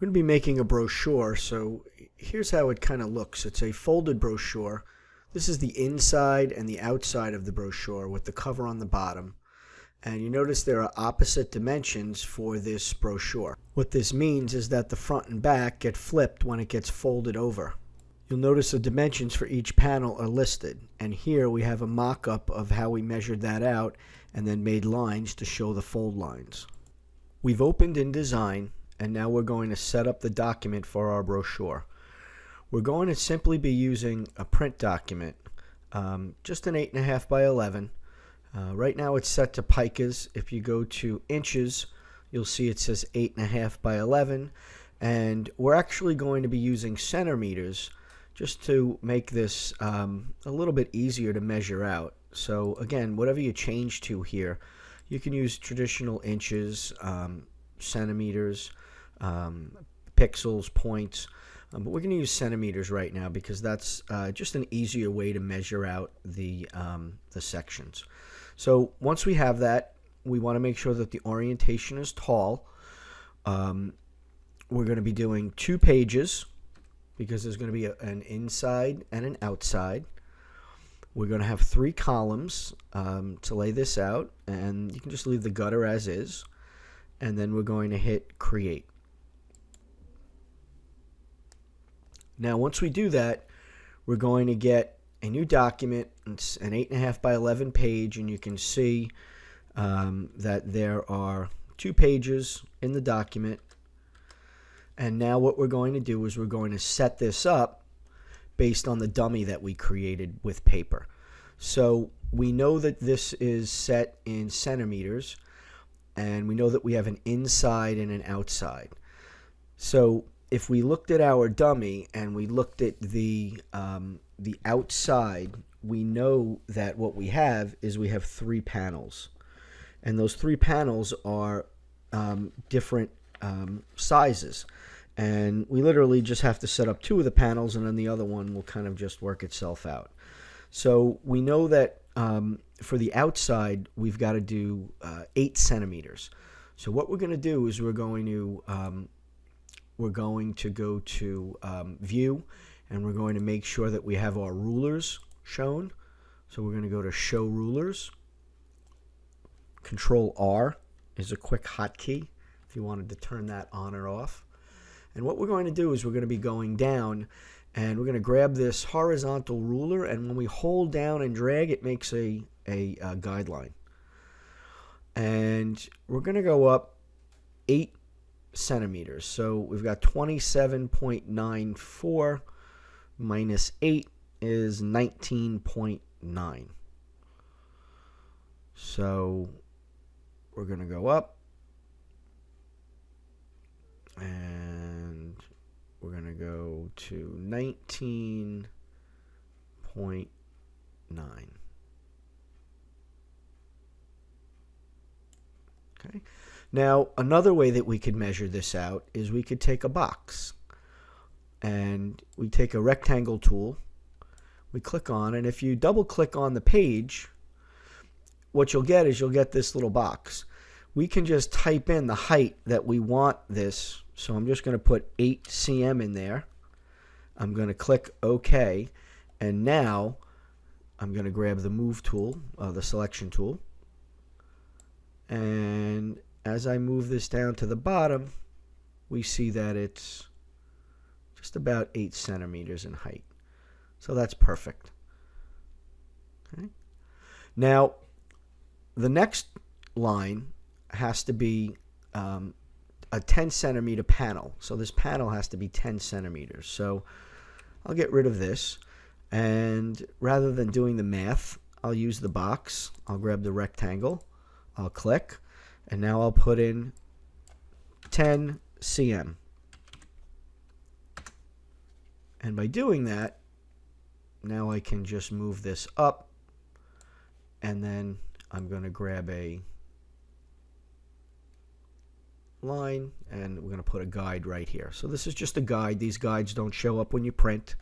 We're going to be making a brochure, so here's how it kind of looks. It's a folded brochure. This is the inside and the outside of the brochure with the cover on the bottom. And you notice there are opposite dimensions for this brochure. What this means is that the front and back get flipped when it gets folded over. You'll notice the dimensions for each panel are listed, and here we have a mock-up of how we measured that out and then made lines to show the fold lines. We've opened InDesign, and now we're going to set up the document for our brochure. We're going to simply be using a print document, just an 8.5 by 11. Right now it's set to picas. If you go to inches, you'll see it says 8.5 by 11, and we're actually going to be using centimeters just to make this a little bit easier to measure out. So again, whatever you change to here, you can use traditional inches, centimeters, pixels, points, but we're going to use centimeters right now because that's just an easier way to measure out the sections. So once we have that, we want to make sure that the orientation is tall. We're going to be doing 2 pages because there's going to be an inside and an outside. We're going to have 3 columns to lay this out, and you can just leave the gutter as is. And then we're going to hit create. Now once we do that, we're going to get a new document. It's an 8.5 by 11 page, and you can see that there are 2 pages in the document. And now what we're going to do is we're going to set this up based on the dummy that we created with paper. So we know that this is set in centimeters, and we know that we have an inside and an outside. So if we looked at our dummy and we looked at the outside, we know that what we have is we have 3 panels. And those 3 panels are different sizes. And we literally just have to set up 2 of the panels, and then the other one will kind of just work itself out. So we know that for the outside, we've got to do 8 centimeters. So what we're going to do is we're going to go to View, and we're going to make sure that we have our rulers shown. So we're going to go to Show Rulers. Control R is a quick hotkey if you wanted to turn that on or off. And what we're going to do is we're going to be going down, and we're going to grab this horizontal ruler, and when we hold down and drag, it makes a guideline. And we're going to go up 8 centimeters. So we've got 27.94 minus 8 is 19.9. So we're going to go up, and we're going to go to 19.9. Okay. Now, another way that we could measure this out is we could take a box, and we take a rectangle tool, we click on, and if you double click on the page, what you'll get is you'll get this little box. We can just type in the height that we want this. So I'm just going to put 8 cm in there. I'm going to click OK, and now I'm going to grab the move tool, the selection tool, and as I move this down to the bottom, we see that it's just about 8 centimeters in height. So that's perfect. Okay. Now, the next line has to be a 10 centimeter panel. So this panel has to be 10 centimeters. So I'll get rid of this, and rather than doing the math, I'll use the box. I'll grab the rectangle, I'll click, and now I'll put in 10 cm. And by doing that, now I can just move this up, and then I'm going to grab a line, and we're going to put a guide right here. So this is just a guide. These guides don't show up when you print.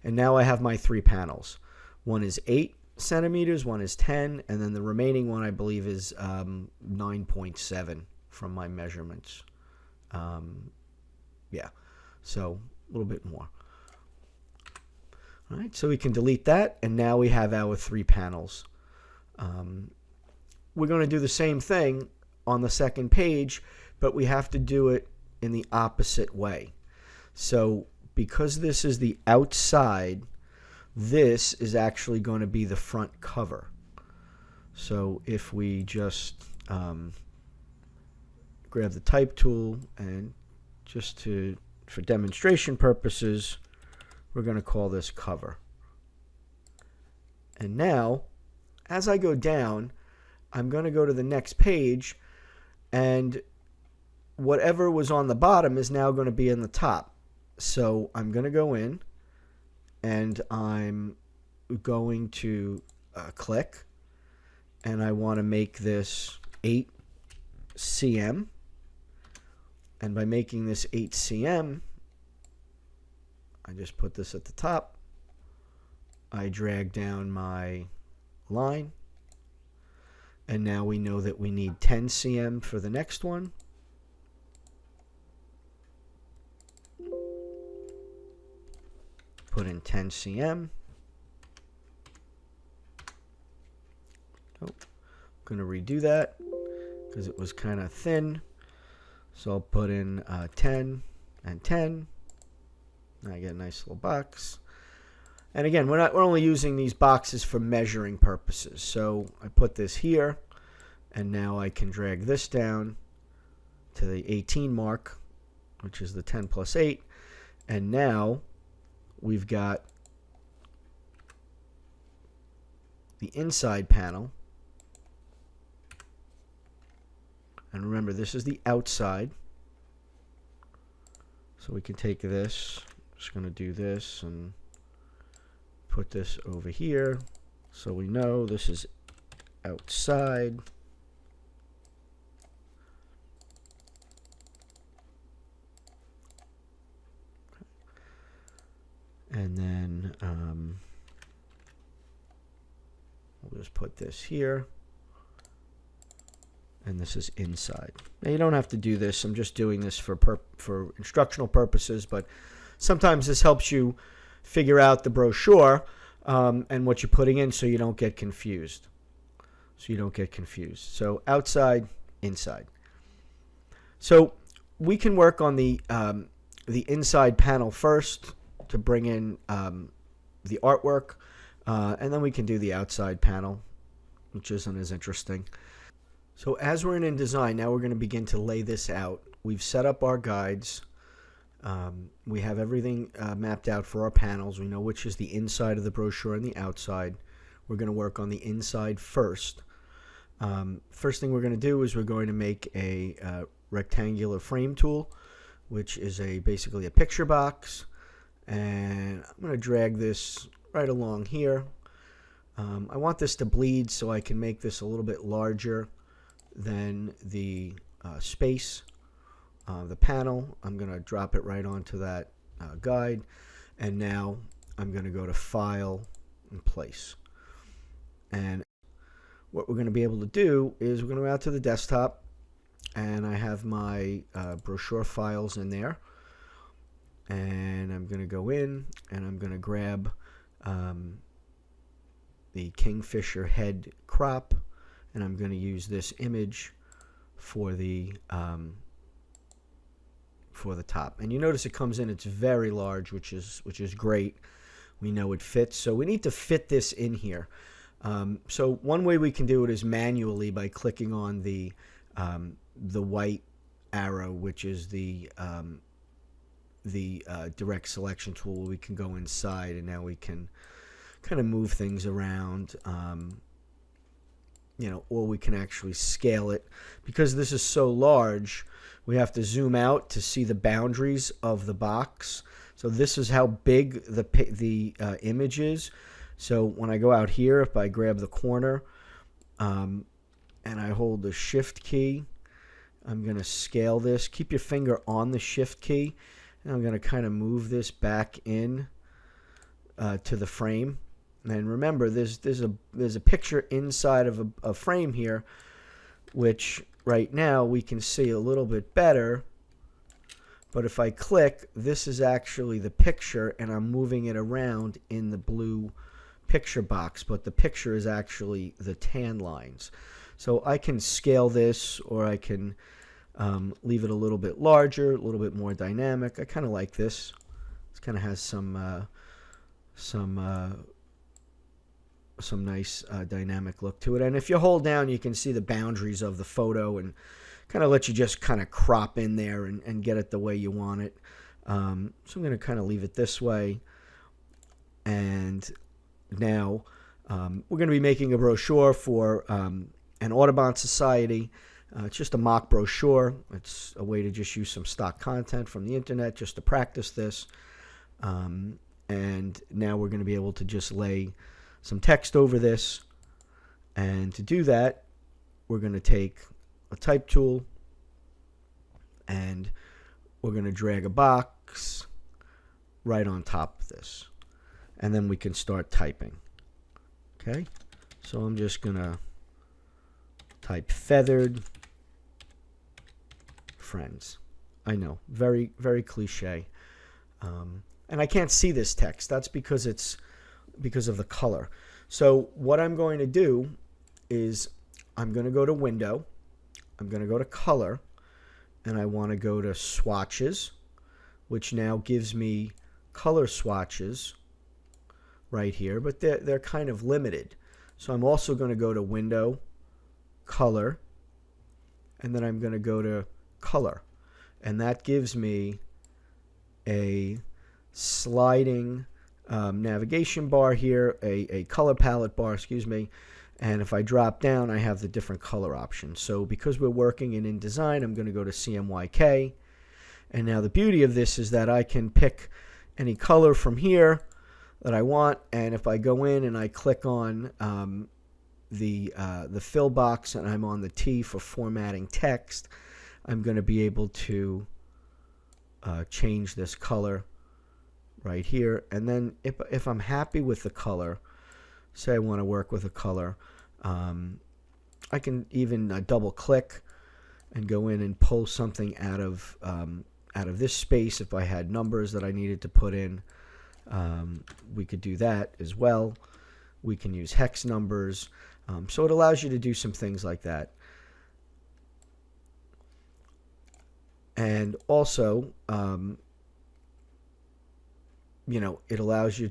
And now I have my 3 panels. One is 8 centimeters, one is 10, and then the remaining one I believe is 9.7 from my measurements. Yeah, so a little bit more. All right, so we can delete that, and now we have our 3 panels. We're going to do the same thing on the second page, but we have to do it in the opposite way. So because this is the outside, this is actually going to be the front cover. So if we just grab the type tool, and just for demonstration purposes, we're going to call this cover. And now, as I go down, I'm going to go to the next page, and whatever was on the bottom is now going to be in the top. So I'm going to go in, and I'm going to click, and I want to make this 8 cm. And by making this 8 cm, I just put this at the top. I drag down my line. And now we know that we need 10 cm for the next one. Put in 10 cm. Oh, I'm going to redo that because it was kind of thin. So I'll put in 10 and 10. Now I get a nice little box. And again, we're only using these boxes for measuring purposes. So I put this here, and now I can drag this down to the 18 mark, which is the 10 plus 8. And now we've got the inside panel. And remember, this is the outside. So we can take this, just going to do this and put this over here so we know this is outside. And then we'll just put this here. And this is inside. Now you don't have to do this. I'm just doing this for instructional purposes, but sometimes this helps you figure out the brochure and what you're putting in so you don't get confused. So outside, inside. So we can work on the inside panel first to bring in the artwork, and then we can do the outside panel, which isn't as interesting. So as we're in InDesign, now we're going to begin to lay this out. We've set up our guides. We have everything mapped out for our panels. We know which is the inside of the brochure and the outside. We're going to work on the inside first. First thing we're going to do is we're going to make a rectangular frame tool, which is basically a picture box. And I'm going to drag this right along here. I want this to bleed so I can make this a little bit larger than the space, the panel. I'm going to drop it right onto that guide, and now I'm going to go to File and Place. And what we're going to be able to do is we're going to go out to the desktop, and I have my brochure files in there, and I'm going to go in and I'm going to grab the Kingfisher head crop, and I'm going to use this image for the top. And you notice it comes in, it's very large, which is great. We know it fits, so we need to fit this in here. So one way we can do it is manually by clicking on the white arrow, which is the direct selection tool. We can go inside, and now we can kind of move things around. Or we can actually scale it. Because this is so large, we have to zoom out to see the boundaries of the box. So this is how big the image is. So when I go out here, if I grab the corner and I hold the Shift key, I'm going to scale this. Keep your finger on the Shift key, and I'm going to kind of move this back in to the frame. And remember, there's a picture inside of a frame here, which right now we can see a little bit better But if I click, this is actually the picture, and I'm moving it around in the blue picture box, but the picture is actually the tan lines. So I can scale this, or I can leave it a little bit larger, a little bit more dynamic. I kind of like this. It kind of has some nice dynamic look to it. And if you hold down, you can see the boundaries of the photo and kind of let you just kind of crop in there and get it the way you want it. So I'm going to kind of leave it this way. And now we're going to be making a brochure for an Audubon Society. It's just a mock brochure. It's a way to just use some stock content from the internet just to practice this. And now we're going to be able to just lay some text over this. And to do that, we're going to take a type tool, and we're going to drag a box right on top of this. And then we can start typing. Okay? So I'm just going to type feathered friends. I know, very, very cliche. And I can't see this text. That's because it's because of the color. So what I'm going to do is I'm going to go to Window. I'm going to go to Color, and I want to go to Swatches, which now gives me color swatches right here, but they're kind of limited. So I'm also going to go to Window, Color, and then I'm going to go to Color, and that gives me a sliding navigation bar here, a color palette bar, excuse me. And if I drop down, I have the different color options. So because we're working in InDesign, I'm going to go to CMYK. And now the beauty of this is that I can pick any color from here that I want. And if I go in and I click on the fill box, and I'm on the T for formatting text, I'm going to be able to change this color right here. And then if I'm happy with the color, say I want to work with a color, I can even double click and go in and pull something out of this space. If I had numbers that I needed to put in, we could do that as well. We can use hex numbers. So it allows you to do some things like that. And also, it allows you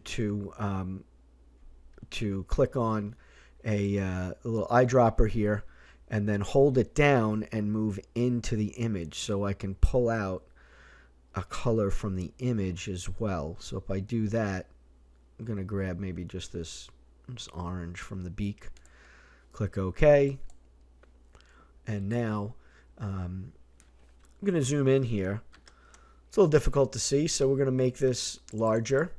to click on a little eyedropper here and then hold it down and move into the image. So I can pull out a color from the image as well. So if I do that, I'm going to grab maybe just this orange from the beak, click OK. And now I'm going to zoom in here. It's a little difficult to see, so we're going to make this larger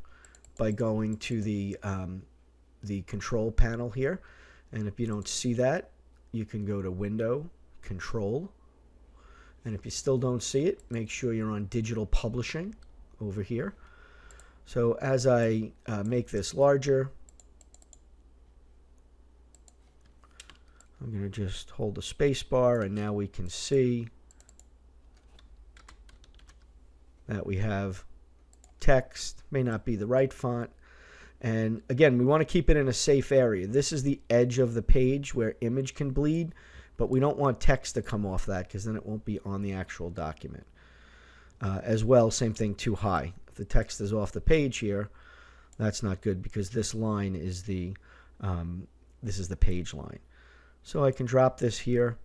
by going to the control panel here. And if you don't see that, you can go to Window, Control. And if you still don't see it, make sure you're on Digital Publishing over here. So as I make this larger, I'm going to just hold the space bar, and now we can see that we have text. May not be the right font. And again, we want to keep it in a safe area. This is the edge of the page where image can bleed, but we don't want text to come off that because then it won't be on the actual document. As well, same thing, too high. If the text is off the page here, that's not good because this line is this is the page line. So I can drop this here.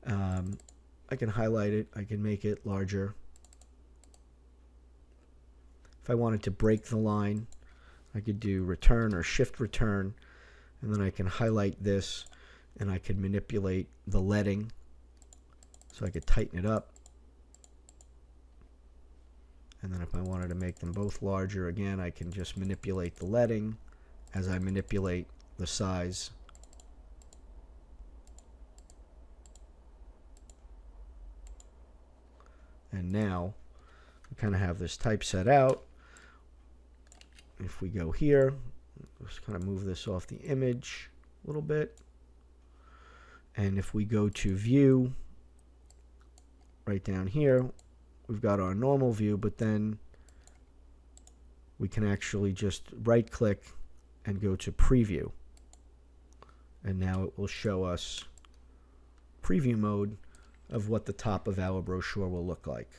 I can highlight it. I can make it larger. If I wanted to break the line, I could do return or shift return, and then I can highlight this, and I could manipulate the leading. So I could tighten it up. And then if I wanted to make them both larger, again, I can just manipulate the leading as I manipulate the size. And now we kind of have this typeset out. If we go here, just kind of move this off the image a little bit. And if we go to View, right down here, we've got our normal view, but then we can actually just right click and go to preview. And now it will show us preview mode of what the top of our brochure will look like.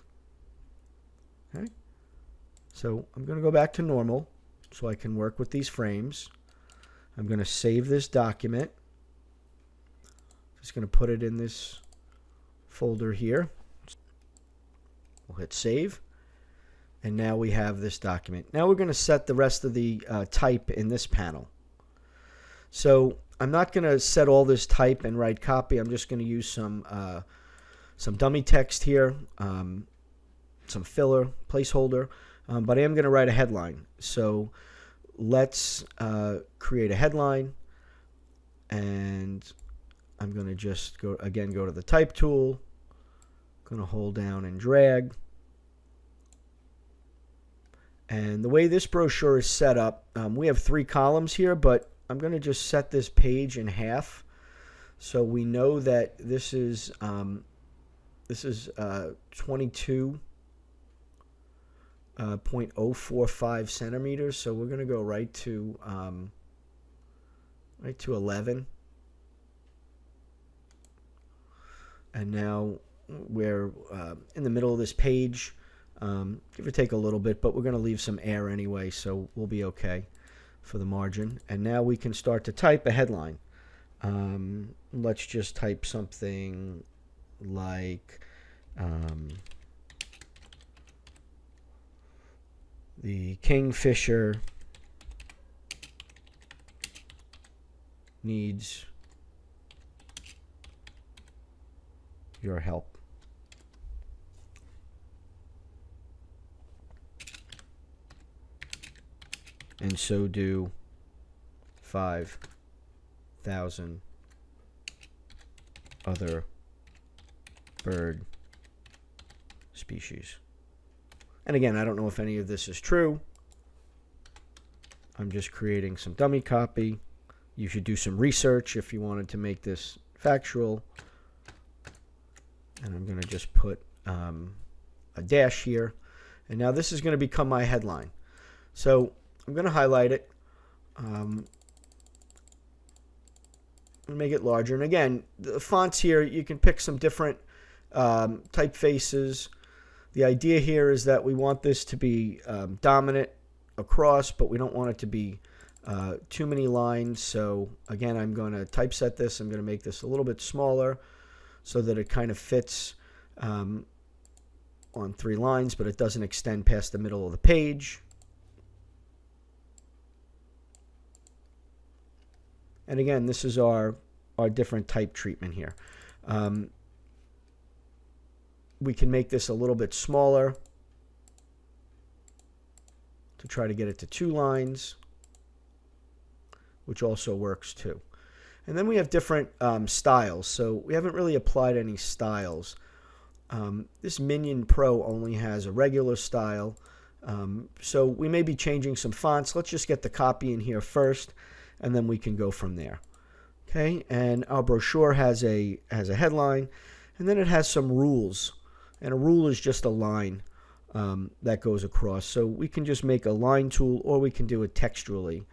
Okay? So I'm going to go back to normal so I can work with these frames. I'm going to save this document. Just going to put it in this folder here. We'll hit save. And now we have this document. Now we're going to set the rest of the type in this panel. So I'm not going to set all this type and write copy. I'm just going to use some dummy text here, some filler, placeholder, but I am going to write a headline. So let's create a headline, and I'm going to just go to the type tool. I'm going to hold down and drag. And the way this brochure is set up, we have 3 columns here, but I'm going to just set this page in half, so we know that this is 22.045 centimeters. So we're going to go right to 11, and now we're in the middle of this page. Give or take a little bit, but we're going to leave some air anyway, so we'll be okay for the margin. And now we can start to type a headline. Let's just type something like the Kingfisher needs your help. And so do 5,000 other bird species. And again, I don't know if any of this is true. I'm just creating some dummy copy. You should do some research if you wanted to make this factual. And I'm going to just put a dash here. And now this is going to become my headline. So I'm going to highlight it. And make it larger. And again, the fonts here, you can pick some different typefaces. The idea here is that we want this to be dominant across, but we don't want it to be too many lines. So again, I'm going to typeset this. I'm going to make this a little bit smaller so that it kind of fits on 3 lines, but it doesn't extend past the middle of the page. And again, this is our different type treatment here. We can make this a little bit smaller to try to get it to 2 lines, which also works too. And then we have different styles. So we haven't really applied any styles. This Minion Pro only has a regular style. So we may be changing some fonts. Let's just get the copy in here first, and then we can go from there. Okay, and our brochure has a headline, and then it has some rules. And a rule is just a line that goes across. So we can just make a line tool, or we can do it textually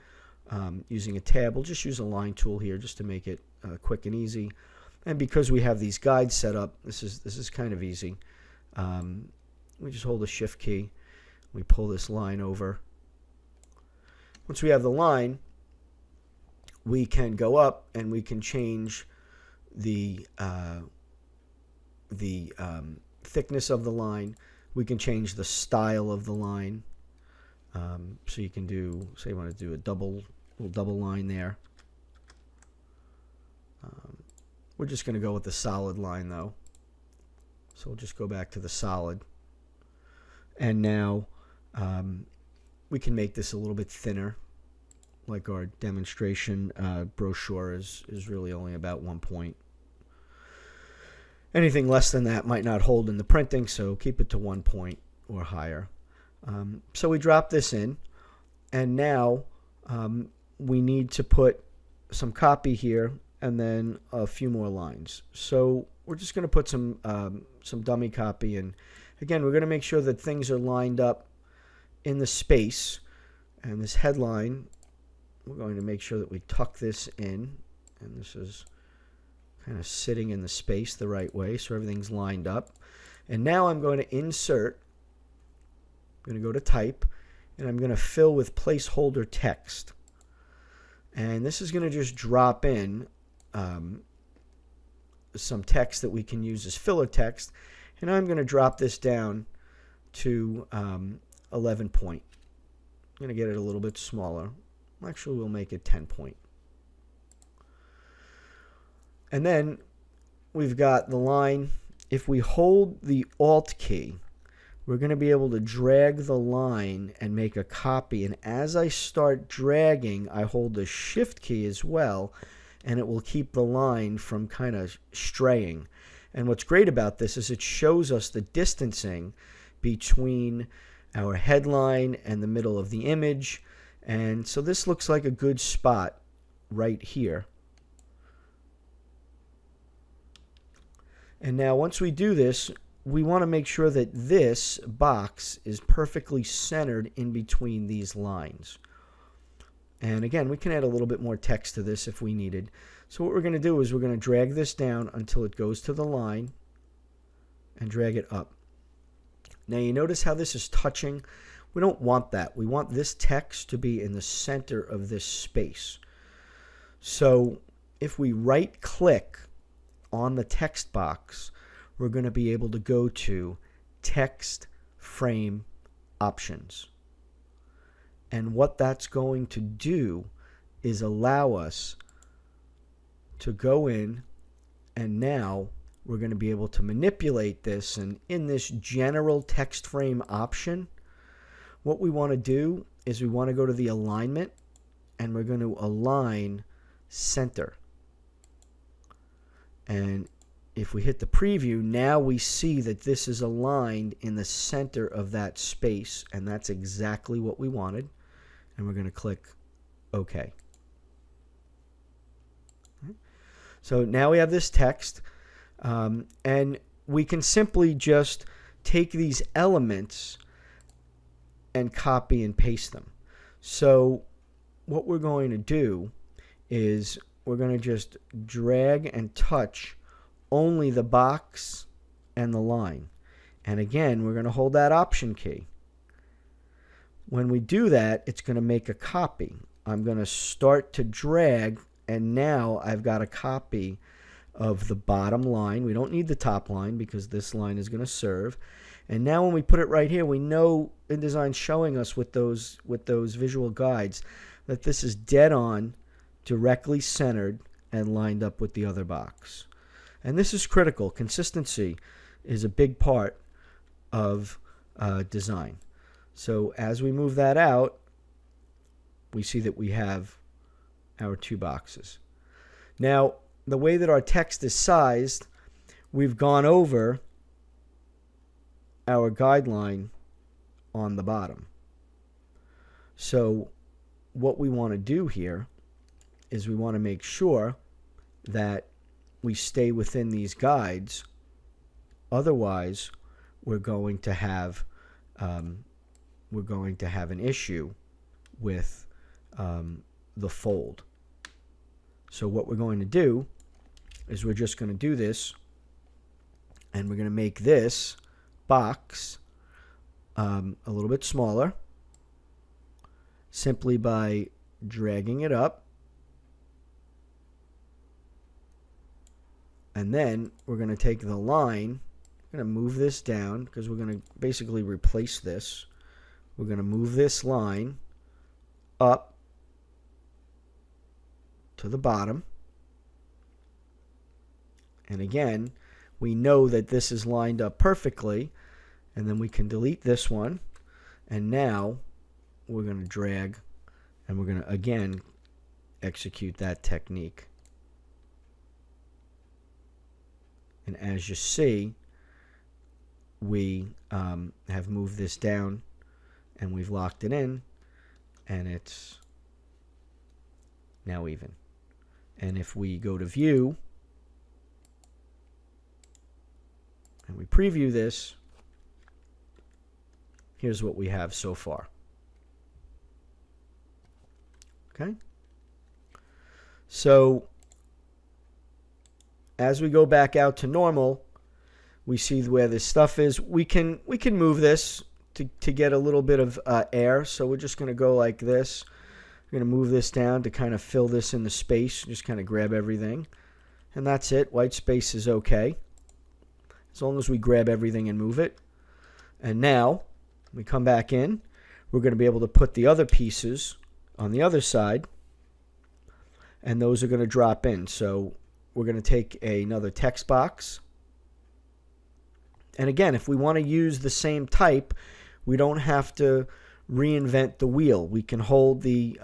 using a tab. We'll just use a line tool here just to make it quick and easy. And because we have these guides set up, this is kind of easy. We just hold the Shift key. We pull this line over. Once we have the line, we can go up and we can change the thickness of the line. We can change the style of the line. So you can do, say you want to do a little double line there. We're just going to go with the solid line though. So we'll just go back to the solid. And now we can make this a little bit thinner. Like our demonstration brochure is really only about 1 point. Anything less than that might not hold in the printing, so keep it to 1 point or higher. So we drop this in, and now we need to put some copy here and then a few more lines. So we're just going to put some dummy copy and Again, we're going to make sure that things are lined up in the space. And this headline, we're going to make sure that we tuck this in. And this is kind of sitting in the space the right way, so everything's lined up. And now I'm going to insert. I'm going to go to type, and I'm going to fill with placeholder text. And this is going to just drop in some text that we can use as filler text. And I'm going to drop this down to 11 point. I'm going to get it a little bit smaller. Actually, we'll make it 10 point. And then we've got the line. If we hold the Alt key, we're going to be able to drag the line and make a copy. And as I start dragging, I hold the Shift key as well, and it will keep the line from kind of straying. And what's great about this is it shows us the distancing between our headline and the middle of the image. And so this looks like a good spot right here. And now once we do this, we want to make sure that this box is perfectly centered in between these lines. And again, we can add a little bit more text to this if we needed. So what we're going to do is we're going to drag this down until it goes to the line and drag it up. Now you notice how this is touching? We don't want that. We want this text to be in the center of this space. So if we right click on the text box, we're going to be able to go to Text Frame Options. And what that's going to do is allow us to go in, and now we're going to be able to manipulate this. And in this general text frame option, what we want to do is we want to go to the alignment, and we're going to align center. And if we hit the preview, now we see that this is aligned in the center of that space, and that's exactly what we wanted. And we're going to click OK. So now we have this text, and we can simply just take these elements and copy and paste them. So what we're going to do is we're going to just drag and touch only the box and the line. And again, we're going to hold that Option key. When we do that, it's going to make a copy. I'm going to start to drag, and now I've got a copy of the bottom line. We don't need the top line because this line is going to serve. And now when we put it right here, we know InDesign's showing us with those visual guides that this is dead on, directly centered, and lined up with the other box. And this is critical. Consistency is a big part of design. So as we move that out, we see that we have our two boxes. Now, the way that our text is sized, we've gone over our guideline on the bottom. So what we want to do here is we want to make sure that we stay within these guides. Otherwise, we're going to have an issue with the fold. So what we're going to do is we're just going to do this, and we're going to make this box a little bit smaller simply by dragging it up. And then we're going to take the line, we're going to move this down because we're going to basically replace this. We're going to move this line up to the bottom. And again, we know that this is lined up perfectly. And then we can delete this one. And now we're going to drag, and we're going to, again, execute that technique. And as you see, we have moved this down, and we've locked it in, and it's now even. And if we go to View, and we preview this, here's what we have so far. Okay. So as we go back out to normal, we see where this stuff is. We can move this to get a little bit of air. So we're just going to go like this. We're going to move this down to kind of fill this in the space. Just kind of grab everything. And that's it. White space is okay, as long as we grab everything and move it. And now we come back in. We're going to be able to put the other pieces on the other side, and those are going to drop in. So we're going to take another text box. And again, if we want to use the same type, we don't have to reinvent the wheel. We can hold the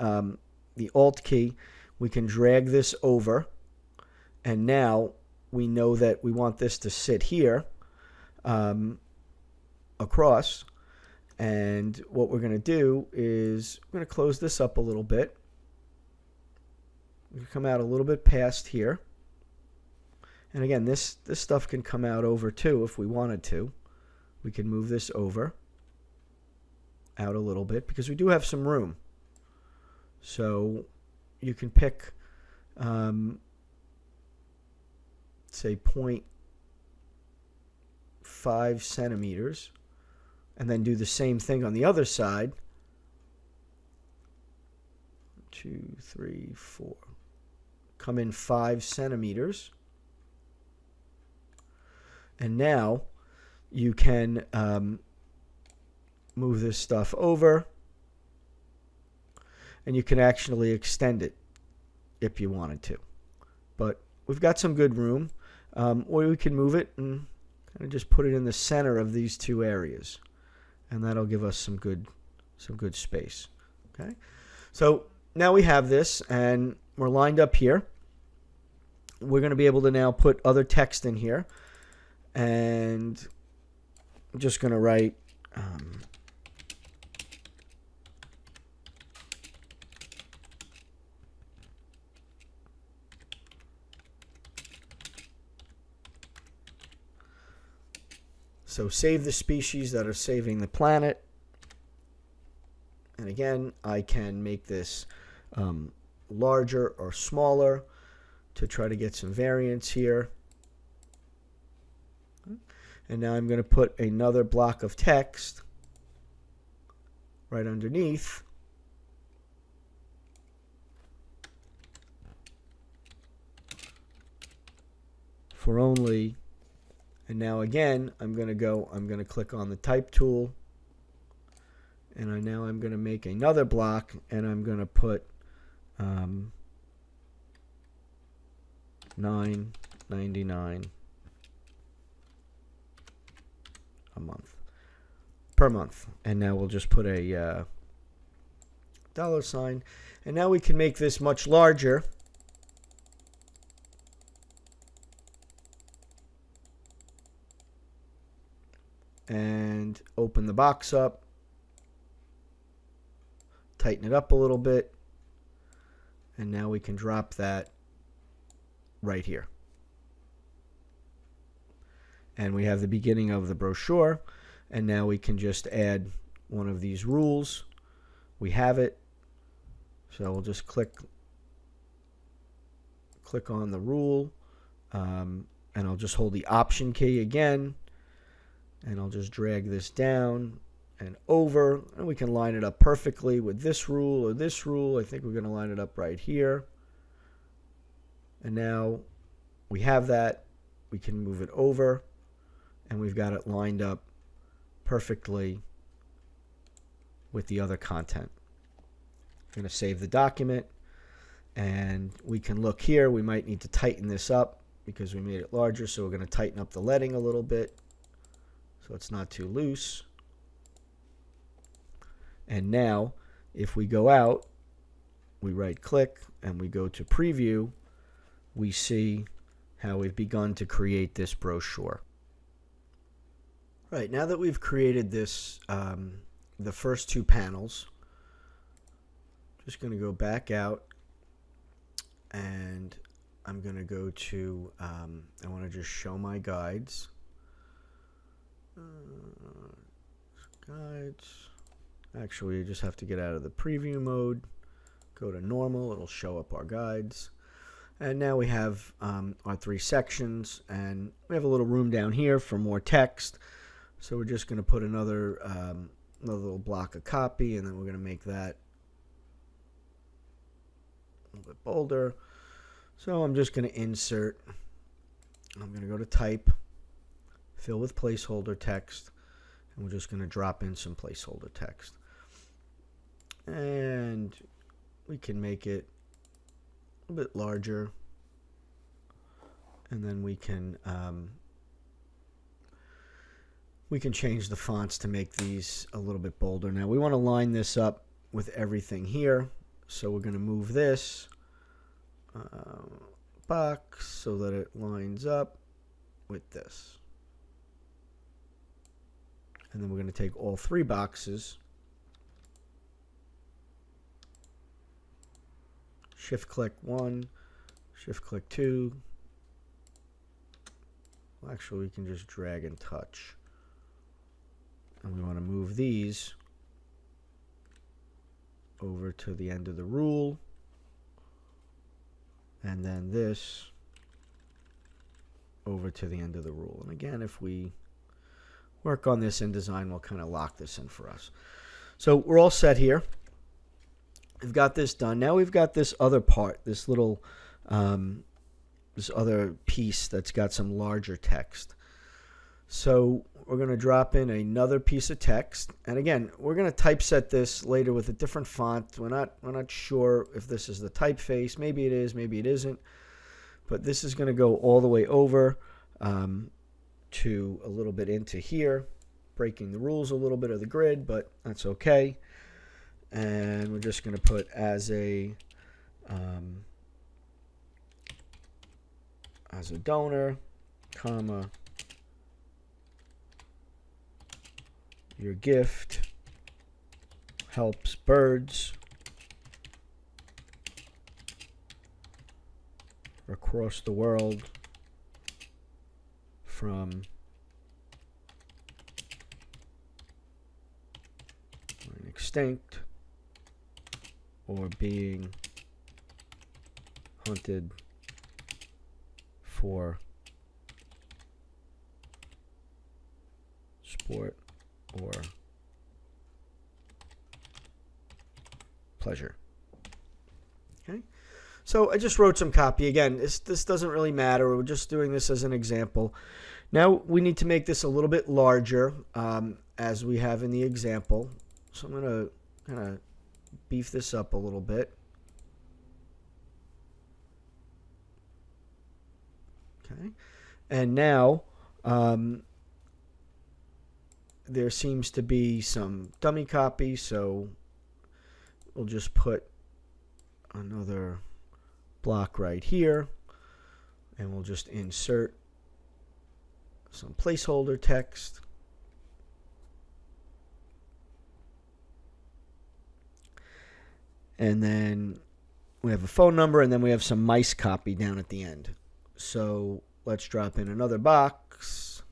Alt key. We can drag this over. And now we know that we want this to sit here across. And what we're going to do is we're going to close this up a little bit. We can come out a little bit past here. And again, this stuff can come out over too if we wanted to. We can move this over out a little bit because we do have some room. So you can pick say 0.5 centimeters and then do the same thing on the other side. 2, 3, 4. Come in 5 centimeters. And now you can move this stuff over, and you can actually extend it if you wanted to. But we've got some good room. Or we can move it and kind of just put it in the center of these two areas, and that'll give us some good space. Okay, so now we have this, and we're lined up here. We're going to be able to now put other text in here, and I'm just going to write so save the species that are saving the planet. And again, I can make this larger or smaller to try to get some variance here. And now I'm going to put another block of text right underneath. For only, and now again, I'm going to click on the type tool, and now I'm going to make another block, and I'm going to put $9.99 a month per month. And now we'll just put a $sign, and now we can make this much larger. And open the box up, tighten it up a little bit, and now we can drop that right here. And we have the beginning of the brochure, and now we can just add one of these rules. We have it, so we'll just click on the rule, and I'll just hold the Option key again, and I'll just drag this down and over, and we can line it up perfectly with this rule or this rule. I think we're going to line it up right here. And now we have that. We can move it over, and we've got it lined up perfectly with the other content. I'm going to save the document, and we can look here. We might need to tighten this up because we made it larger, so we're going to tighten up the leading a little bit so it's not too loose. And now if we go out, we right click and we go to preview, we see how we've begun to create this brochure. Right, now that we've created this, the first two panels, just going to go back out, and I'm going to go to, I want to just show my guides. Guides. Actually, you just have to get out of the preview mode. Go to normal. It'll show up our guides. And now we have our 3 sections, and we have a little room down here for more text. So we're just going to put another little block of copy, and then we're going to make that a little bit bolder. So I'm just going to insert. I'm going to go to type, fill with placeholder text, and we're just going to drop in some placeholder text. And we can make it a bit larger, and then we can change the fonts to make these a little bit bolder. Now we want to line this up with everything here, so we're going to move this box so that it lines up with this, and then we're going to take all 3 boxes, shift click 1, shift click 2. Well, actually, we can just drag and touch. And we want to move these over to the end of the rule. And then this over to the end of the rule. And again, if we work on this InDesign, we'll kind of lock this in for us. So we're all set here. We've got this done. Now we've got this other part, this little, this other piece that's got some larger text. So we're going to drop in another piece of text, and again, we're going to typeset this later with a different font. We're not sure if this is the typeface. Maybe it is, maybe it isn't. But this is going to go all the way over to a little bit into here, breaking the rules a little bit of the grid, but that's okay. And we're just going to put as a donor, comma, your gift helps birds across the world from going extinct or being hunted for sport or pleasure. Okay, so I just wrote some copy. Again, this doesn't really matter. We're just doing this as an example. Now we need to make this a little bit larger, as we have in the example. So I'm going to kind of beef this up a little bit. Okay, and now there seems to be some dummy copy, so we'll just put another block right here, and we'll just insert some placeholder text. And then we have a phone number, and then we have some mice copy down at the end. So let's drop in another box.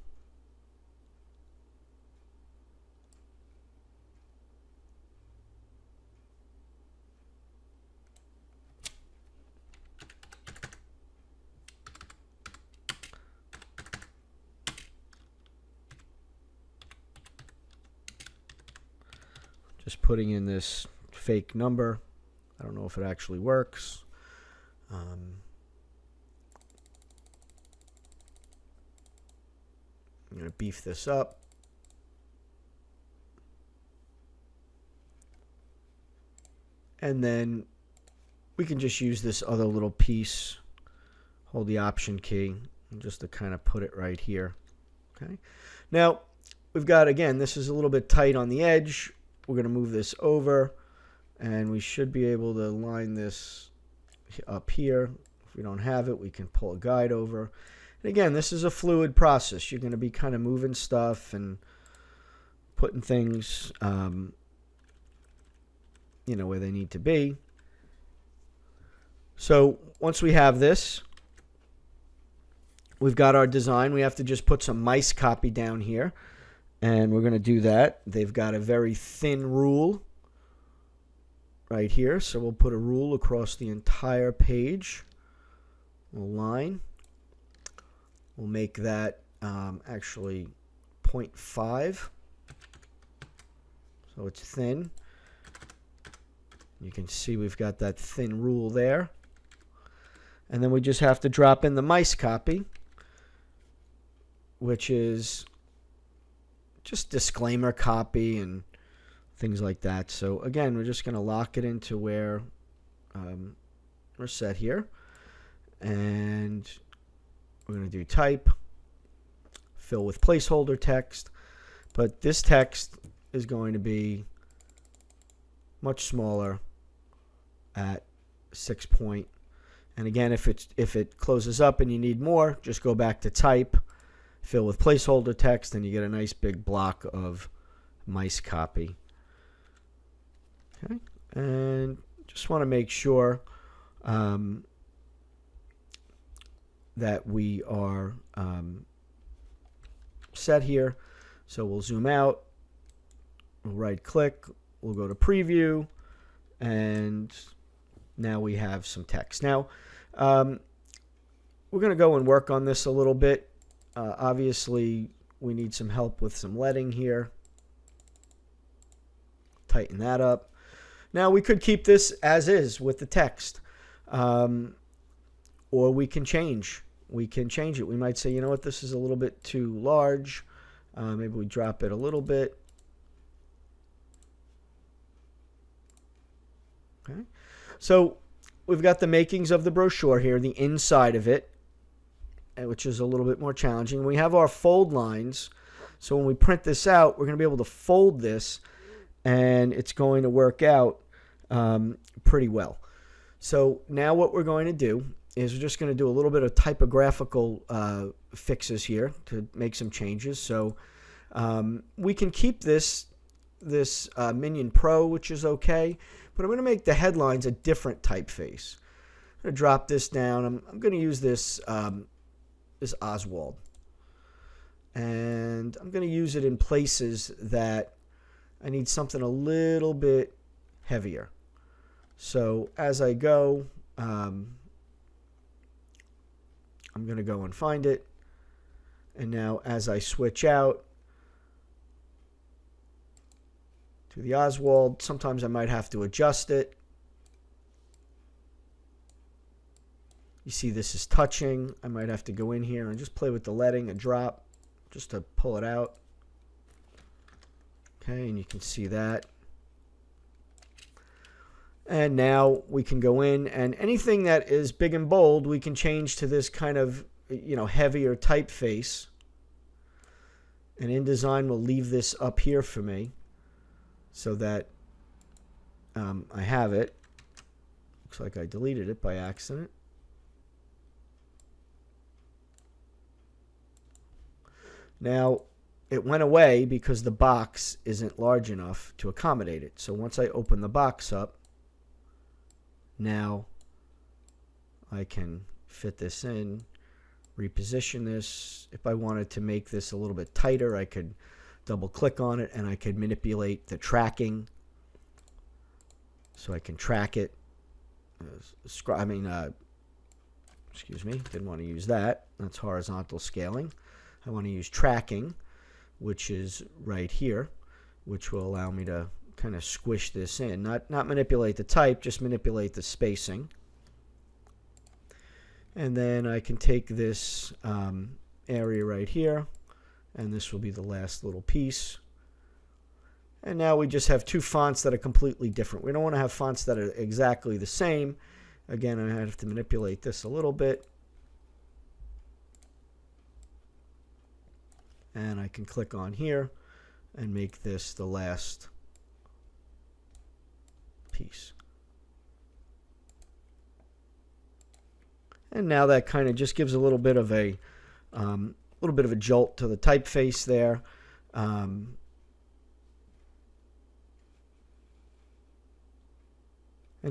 Just putting in this fake number. I don't know if it actually works. I'm going to beef this up. And then we can just use this other little piece, hold the Option key, and just to kind of put it right here. Okay. Now, we've got, again, this is a little bit tight on the edge. We're going to move this over, and we should be able to line this up here. If we don't have it, we can pull a guide over. And again, this is a fluid process. You're going to be kind of moving stuff and putting things, you know, where they need to be. So once we have this, we've got our design. We have to just put some mice copy down here. And we're going to do that. They've got a very thin rule right here. So we'll put a rule across the entire page. We'll line. We'll make that actually 0.5. So it's thin. You can see we've got that thin rule there. And then we just have to drop in the mice copy, which is just disclaimer copy and things like that. So again, we're just going to lock it into where we're set here. And we're going to do type, fill with placeholder text. But this text is going to be much smaller at 6 point. And again, if it closes up and you need more, just go back to type, fill with placeholder text, and you get a nice big block of mice copy. Okay, and just want to make sure that we are set here. So we'll zoom out, we'll right click, we'll go to preview, and now we have some text. Now we're going to go and work on this a little bit. Obviously we need some help with some leading here. Tighten that up. Now we could keep this as is with the text, or we can change. We can change it. We might say, you know what, this is a little bit too large. Maybe we drop it a little bit. Okay. So we've got the makings of the brochure here, the inside of it, which is a little bit more challenging. We have our fold lines. So when we print this out, we're going to be able to fold this, and it's going to work out pretty well. So now what we're going to do is we're just going to do a little bit of typographical fixes here to make some changes. So we can keep this Minion Pro, which is okay, but I'm going to make the headlines a different typeface. I'm going to drop this down. I'm going to use this this Oswald, and I'm going to use it in places that I need something a little bit heavier. So as I go, I'm going to go and find it. And now as I switch out to the Oswald, sometimes I might have to adjust it. You see this is touching. I might have to go in here and just play with the leading and drop just to pull it out. Okay, and you can see that. And now we can go in, and anything that is big and bold we can change to this kind of, you know, heavier typeface. And InDesign will leave this up here for me so that I have it. Looks like I deleted it by accident. Now it went away because the box isn't large enough to accommodate it. So once I open the box up, now I can fit this in, reposition this. If I wanted to make this a little bit tighter, I could double click on it and I could manipulate the tracking. So I can track it. Excuse me, didn't want to use that. That's horizontal scaling. I want to use tracking, which is right here, which will allow me to kind of squish this in. Not manipulate the type, just manipulate the spacing. And then I can take this area right here, and this will be the last little piece. And now we just have two fonts that are completely different. We don't want to have fonts that are exactly the same. Again, I have to manipulate this a little bit. And I can click on here and make this the last piece. And now that kind of just gives a little bit of a jolt to the typeface there. And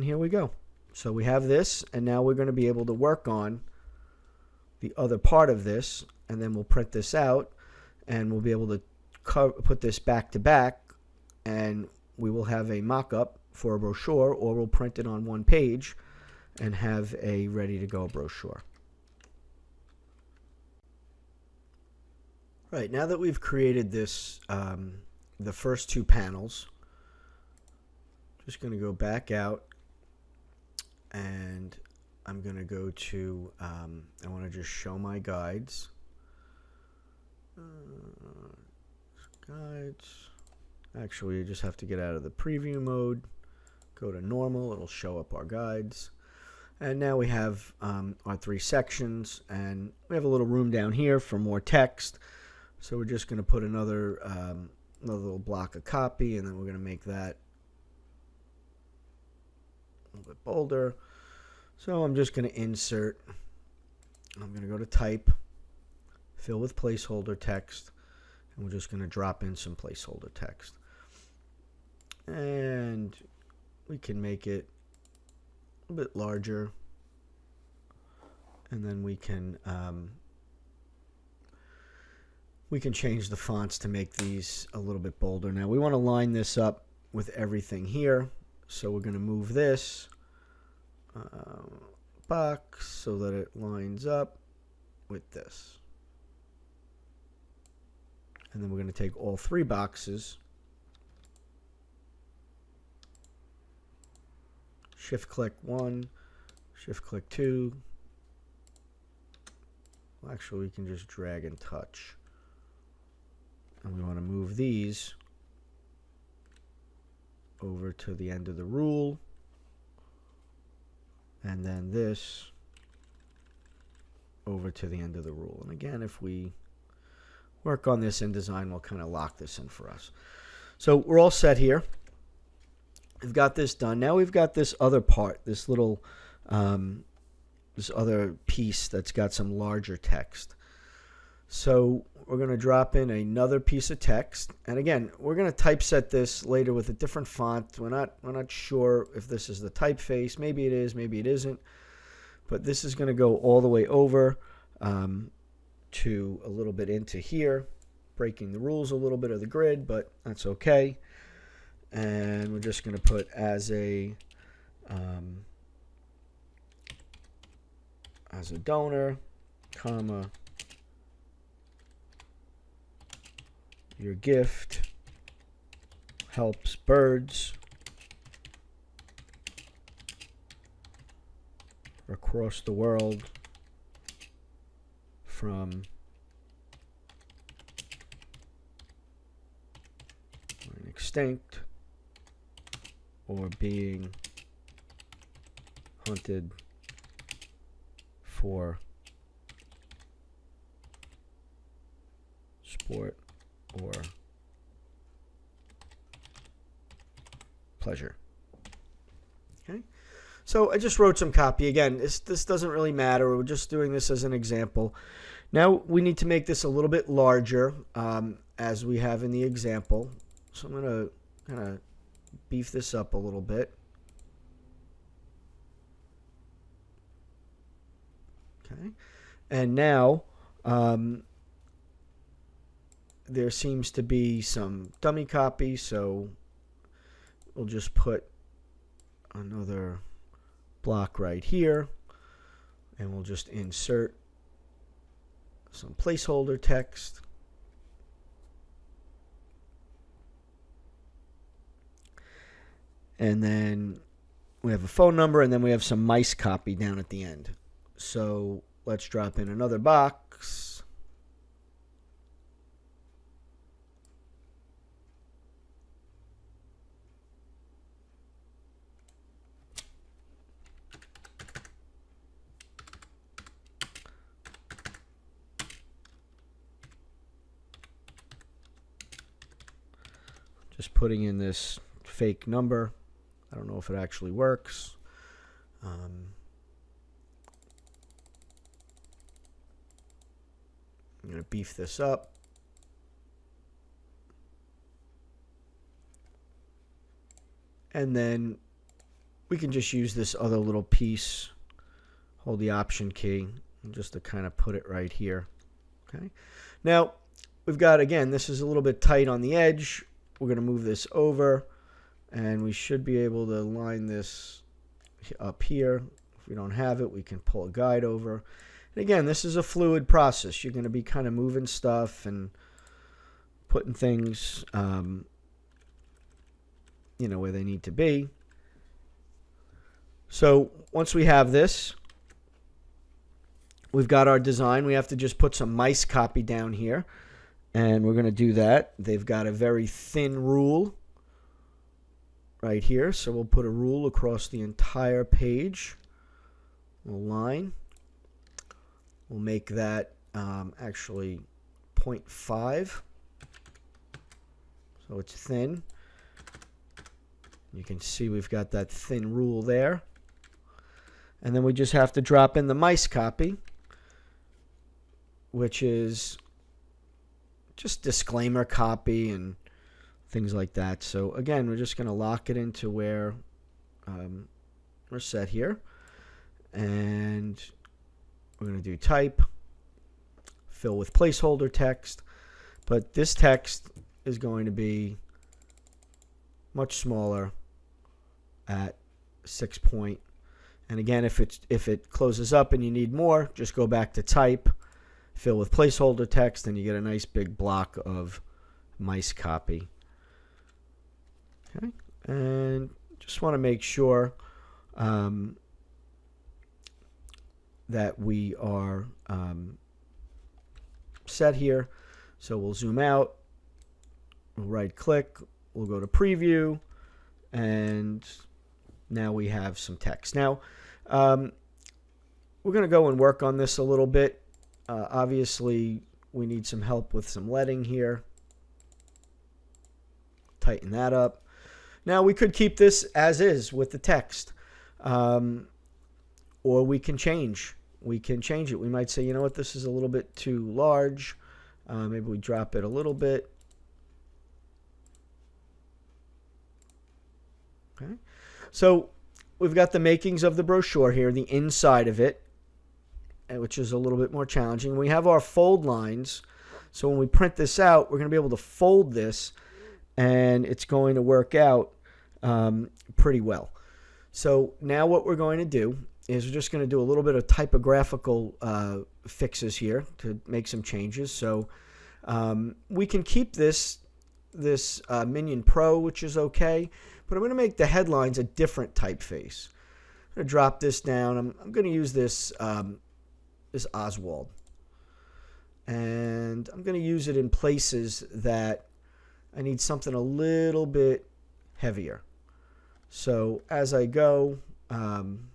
here we go. So we have this, and now we're going to be able to work on the other part of this, and then we'll print this out, and we'll be able to put this back to back, and we will have a mock-up for a brochure, or we'll print it on one page and have a ready-to-go brochure. Right, now that we've created this, the first two panels, just going to go back out, and I'm going to go to, I want to just show my guides. Guides. Actually, you just have to get out of the preview mode, go to normal, it'll show up our guides. And now we have our three sections, and we have a little room down here for more text. So we're just going to put another little block of copy, and then we're going to make that a little bit bolder. So I'm just going to insert, I'm going to go to type, fill with placeholder text, and we're just going to drop in some placeholder text. And we can make it a bit larger, and then we can change the fonts to make these a little bit bolder. Now we want to line this up with everything here, so we're going to move this box so that it lines up with this. And then we're going to take all three boxes, shift click 1, shift click 2. Well, actually, we can just drag and touch. And we want to move these over to the end of the rule. And then this over to the end of the rule. And again, if we work on this InDesign, we'll kind of lock this in for us. So we're all set here. We've got this done. Now we've got this other part, this little, this other piece that's got some larger text. So we're going to drop in another piece of text, and again, we're going to typeset this later with a different font. We're not sure if this is the typeface. Maybe it is, maybe it isn't. But this is going to go all the way over to a little bit into here, breaking the rules a little bit of the grid, but that's okay. And we're just going to put as a donor, comma, your gift helps birds across the world from going extinct or being hunted for sport or pleasure. Okay, so I just wrote some copy. Again, this doesn't really matter. We're just doing this as an example. Now we need to make this a little bit larger, as we have in the example. So I'm going to kind of beef this up a little bit. Okay, and now there seems to be some dummy copy, so we'll just put another block right here, and we'll just insert some placeholder text. And then we have a phone number, and then we have some mice copy down at the end. So let's drop in another box. Just putting in this fake number. I don't know if it actually works. I'm going to beef this up. And then we can just use this other little piece, hold the Option key, and just to kind of put it right here. Okay. Now, we've got, again, this is a little bit tight on the edge. We're going to move this over, and we should be able to line this up here. If we don't have it, we can pull a guide over. And again, this is a fluid process. You're going to be kind of moving stuff and putting things, you know, where they need to be. So once we have this, we've got our design. We have to just put some mice copy down here, and we're going to do that. They've got a very thin rule right here, so we'll put a rule across the entire page. We'll line. We'll make that actually 0.5, so it's thin. You can see we've got that thin rule there. And then we just have to drop in the mice copy, which is just disclaimer copy and things like that. So again, we're just going to lock it into where we're set here. And we're going to do type, fill with placeholder text. But this text is going to be much smaller at 6 point. And again, if it closes up and you need more, just go back to type, fill with placeholder text, and you get a nice big block of mice copy. Okay, and just want to make sure that we are set here. So we'll zoom out, we'll right click, we'll go to preview, and now we have some text. Now, we're going to go and work on this a little bit. Obviously, we need some help with some leading here. Tighten that up. Now, we could keep this as is with the text, or we can change. We can change it. We might say, you know what, this is a little bit too large. Maybe we drop it a little bit. Okay. So we've got the makings of the brochure here, the inside of it, which is a little bit more challenging. We have our fold lines. So when we print this out, we're going to be able to fold this, and it's going to work out pretty well. So now what we're going to do is we're just going to do a little bit of typographical fixes here to make some changes. So we can keep this Minion Pro, which is okay, but I'm going to make the headlines a different typeface. I'm going to drop this down. I'm going to use this this Oswald, and I'm going to use it in places that I need something a little bit heavier. So as I go, I'm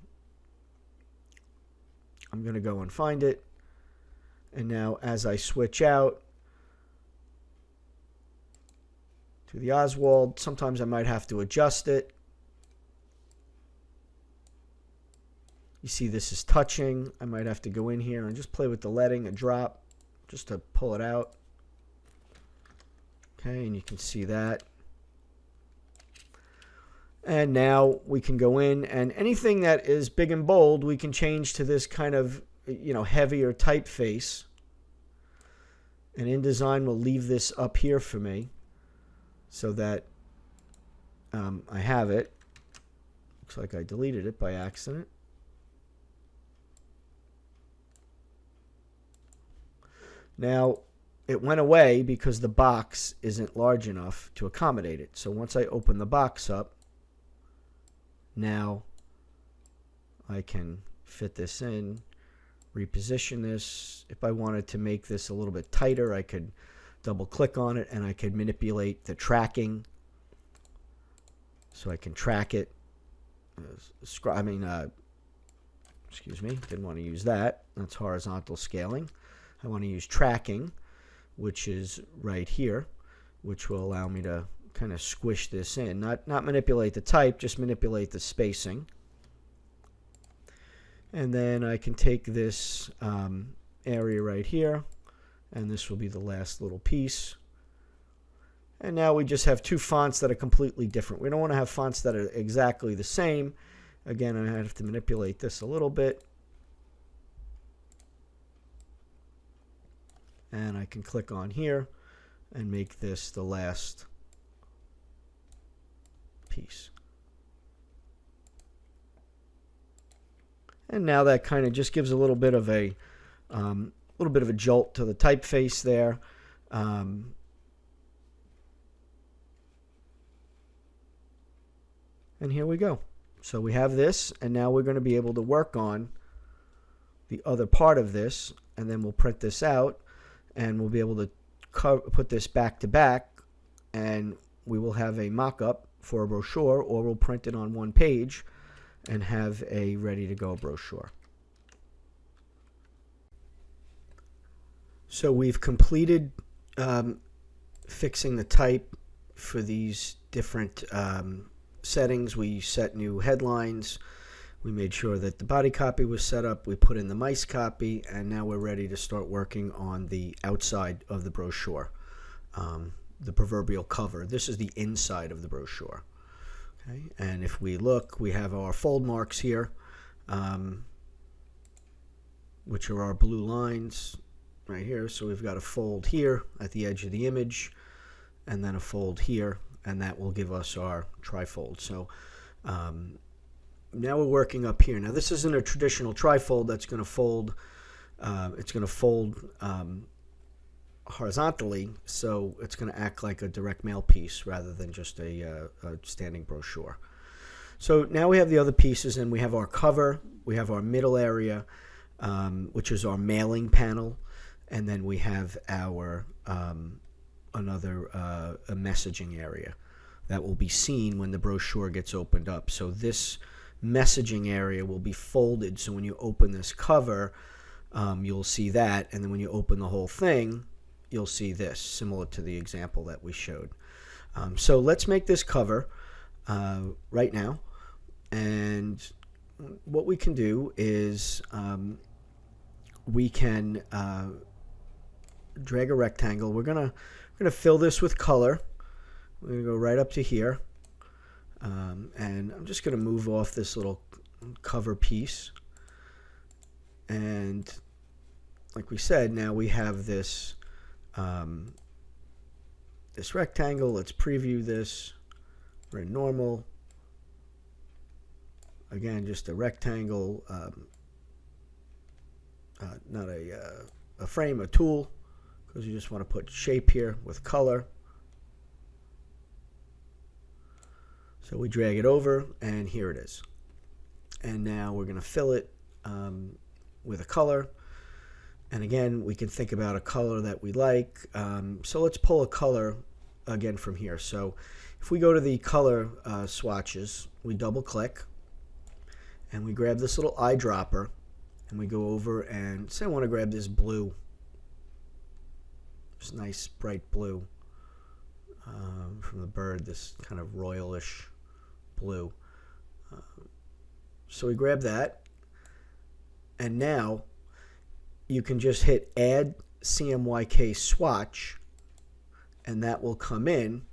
going to go and find it, and now as I switch out to the Oswald, sometimes I might have to adjust it. You see this is touching. I might have to go in here and just play with the leading, a drop, just to pull it out. Okay, and you can see that. And now we can go in, and anything that is big and bold, we can change to this kind of, you know, heavier typeface. And InDesign will leave this up here for me so that I have it. Looks like I deleted it by accident. Now, it went away because the box isn't large enough to accommodate it. So once I open the box up, now I can fit this in, reposition this. If I wanted to make this a little bit tighter, I could double click on it and I could manipulate the tracking. So I can track it. Excuse me, didn't want to use that. That's horizontal scaling. I want to use tracking, which is right here, which will allow me to kind of squish this in. Not manipulate the type, just manipulate the spacing. And then I can take this area right here, and this will be the last little piece. And now we just have two fonts that are completely different. We don't want to have fonts that are exactly the same. Again, I have to manipulate this a little bit. And I can click on here. and make this the last piece. And now that kind of just gives a little bit of a jolt to the typeface there. And here we go. So we have this, and now we're going to be able to work on the other part of this, and then we'll print this out, and we'll be able to put this back to back, and we will have a mock-up for a brochure, or we'll print it on one page and have a ready-to-go brochure. So we've completed fixing the type for these different settings. We set new headlines. We made sure that the body copy was set up. We put in the mice copy, and now we're ready to start working on the outside of the brochure, the proverbial cover. This is the inside of the brochure. Okay? And if we look, we have our fold marks here, which are our blue lines right here. So we've got a fold here at the edge of the image, and then a fold here, and that will give us our trifold. So now we're working up here. Now this isn't a traditional trifold that's going to fold. It's going to fold horizontally, so it's going to act like a direct mail piece rather than just a standing brochure. So now we have the other pieces, and we have our cover, we have our middle area, which is our mailing panel, and then we have our another a messaging area that will be seen when the brochure gets opened up. So this messaging area will be folded, so when you open this cover, you'll see that, and then when you open the whole thing, you'll see this, similar to the example that we showed. So let's make this cover right now, and what we can do is we can drag a rectangle. We're gonna fill this with color. We're gonna go right up to here, and I'm just gonna move off this little cover piece, and like we said, now we have this this rectangle. Let's preview this. We're in normal. Again, just a rectangle, not a frame, a tool, because you just want to put shape here with color. So we drag it over, and here it is. And now we're going to fill it with a color. And again, we can think about a color that we like. So let's pull a color again from here. So if we go to the color swatches, we double click, and we grab this little eyedropper, and we go over and say I want to grab this blue, this nice bright blue from the bird, this kind of royalish blue. So we grab that, and now you can just hit add CMYK swatch, and that will come in,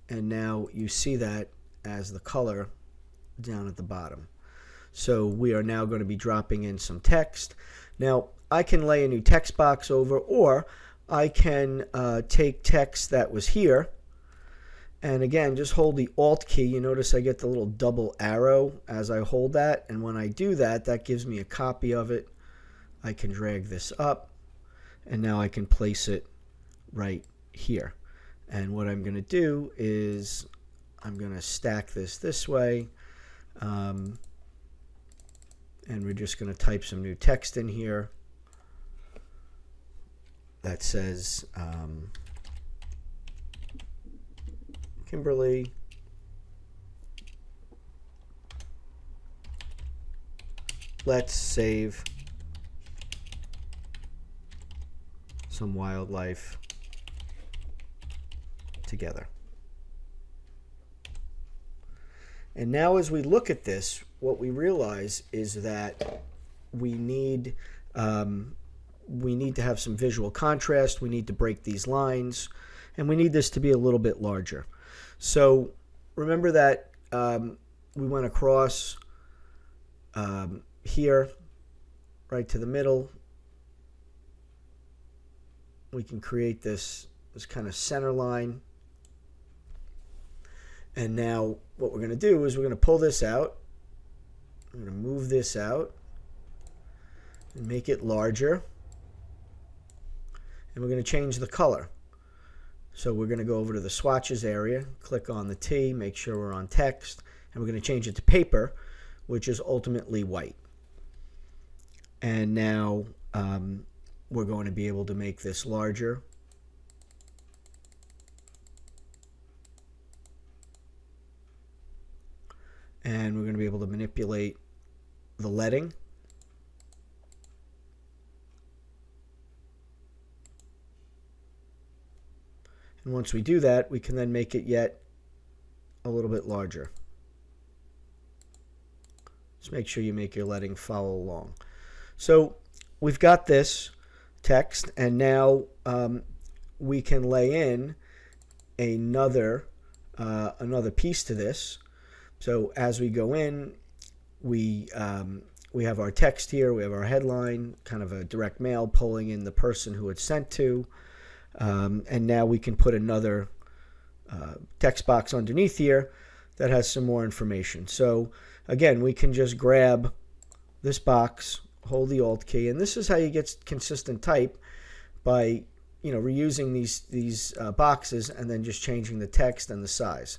and now you see that as the color down at the bottom. So we are now going to be dropping in some text. Now I can lay a new text box over, or I can take text that was here, and again just hold the Alt key. You notice I get the little double arrow as I hold that, and when I do that, that gives me a copy of it. I can drag this up, and now I can place it right here. And what I'm going to do is I'm going to stack this way, and we're just going to type some new text in here that says Kimberly, let's save some wildlife together. And now as we look at this, what we realize is that we need to have some visual contrast. We need to break these lines, and we need this to be a little bit larger. So remember that we went across here, right to the middle. We can create this this kind of center line. And now what we're going to do is we're going to pull this out. I'm going to move this out and make it larger. And we're going to change the color. So we're going to go over to the swatches area, click on the T, make sure we're on text, and we're going to change it to paper, which is ultimately white. And now we're going to be able to make this larger. And we're going to be able to manipulate the leading. And once we do that, we can then make it yet a little bit larger. Just make sure you make your leading follow along. So we've got this text, and now we can lay in another piece to this. So as we go in, we have our text here, we have our headline, kind of a direct mail pulling in the person who it's sent to, and now we can put another text box underneath here that has some more information. So again, we can just grab this box, hold the Alt key, and this is how you get consistent type by reusing these boxes and then just changing the text and the size.